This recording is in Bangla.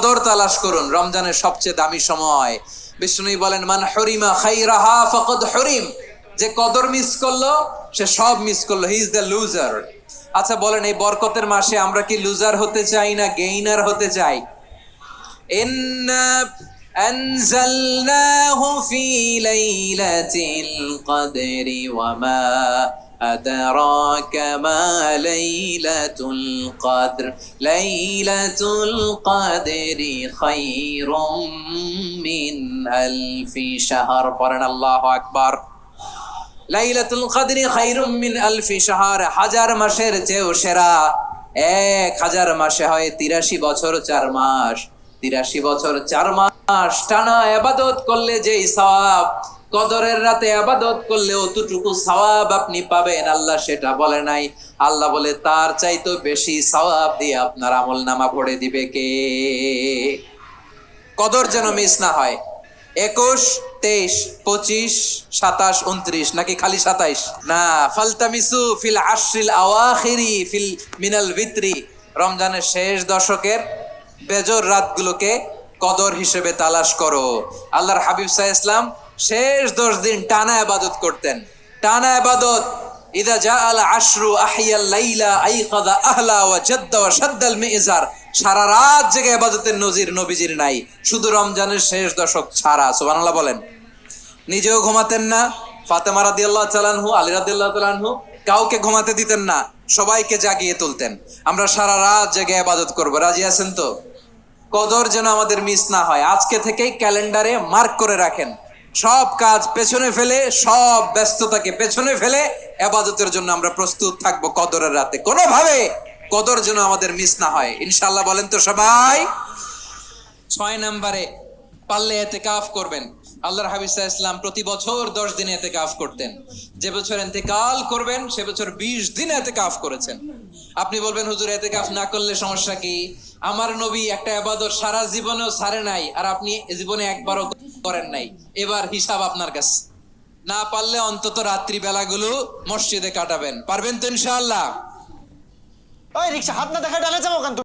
কদর তালাশ করুন, রমজানের সবচেয়ে দামি সময়। বিষ্ণু বলেন, মান হরিমা খাইরাহা ফাকাদ হরিম, যে কদর মিস করলো সে সব মিস করলো, হি ইজ দ্য লুজার। আচ্ছা বলেন, এই বরকতের মাসে আমরা কি লুজার হতে চাই না গেইনার হতে চাই? ইন্না আনজালনাহু ফি লাইলাতিল কদরি ওয়া মা আদরাকা মা লাইলাতুল কদর লাইলাতুল কদরি খায়রুম মিন আলফি শাহর। পড়েন আল্লাহু আকবার। লাইলাতুল কদরি খায়রুম মিন আলফি শাহর, হাজার মাসের চেয়েও সেরা। 1000 মাসে হয় 83 বছর 4 মাস। 83 বছর 4 মাস টানা ইবাদত করলে যেই সওয়াব, কদরের রাতে ইবাদত করলে অতটুকু সওয়াব আপনি পাবেন, আল্লাহ সেটা বলে নাই। আল্লাহ বলে তার চাইতে বেশি সওয়াব দিয়ে আপনার আমলনামা ভরে দিবে কে? কদর যেন মিস না হয়। 21, 23, 25, 27, 29 নাকি খালি 27? না, ফালতামিসু ফিল আশরিল আওয়াখিরি ফিল মিনাল ভিতরি, রমজানের শেষ দশকের বেজর রাতগুলোকে কদর হিসেবে তালাশ করো। আল্লাহর হাবিব সাল্লাল্লাহু আলাইহি ওয়াসাল্লাম শেষ 10 দিন টানা ইবাদত করতেন, টানা ইবাদত। ইদা জাআল আশরু আহিয়াল লাইলা আইকাযা আহলা ওয়া জাদ্দা ওয়া শাদ্দাল মিজার, সারা রাত জেগে ইবাদতের নজির নবীজির নাই, শুধু রমজানের শেষ দশক ছাড়া। সুবহানাল্লাহ বলেন। নিজেও ঘুমাতেন না, ফাতেমা রাদিয়াল্লাহু তাআলা আনহু, আলী রাদিয়াল্লাহু তাআলা আনহু কাউকে ঘুমাতে দিতেন না, সবাইকে জাগিয়ে তুলতেন। আমরা সারা রাত জেগে ইবাদত করব, রাজি আছেন তো? কদর যেন আমাদের মিস না হয়। আজকে থেকেই ক্যালেন্ডারে মার্ক করে রাখেন, সব কাজ পেছনে ফেলে, সব ব্যস্ততাকে পেছনে ফেলে ইবাদতের জন্য আমরা প্রস্তুত থাকবো কদরের রাতে। কোনোভাবে কদর যেন আমাদের মিস না হয়, ইনশাআল্লাহ। বলেন তো সবাই। 6 নম্বরে পারলে ইতিকাফ করবেন। আল্লাহর হাবিব সাল্লাল্লাহু আলাইহি ওয়াসাল্লাম প্রতি বছর 10 দিন ইতিকাফ করতেন। যে বছর ইন্তেকাল করবেন সে বছর 20 দিন ইতিকাফ করেছেন। আপনি বলবেন, হুজুর ইতিকাফ না করলে সমস্যা কি? আমার নবী একটা ইবাদত সারা জীবনেও ছাড়ে নাই, আর আপনি জীবনে একবারও করেন নাই। এবার হিসাব আপনার কাছে। না পারলে অন্তত রাত্রি বেলাগুলো মসজিদে কাটাবেন। পারবেন তো ইনশাআল্লাহ? ওই রিকশা হাত না দেখা ডালে যাবো কেন?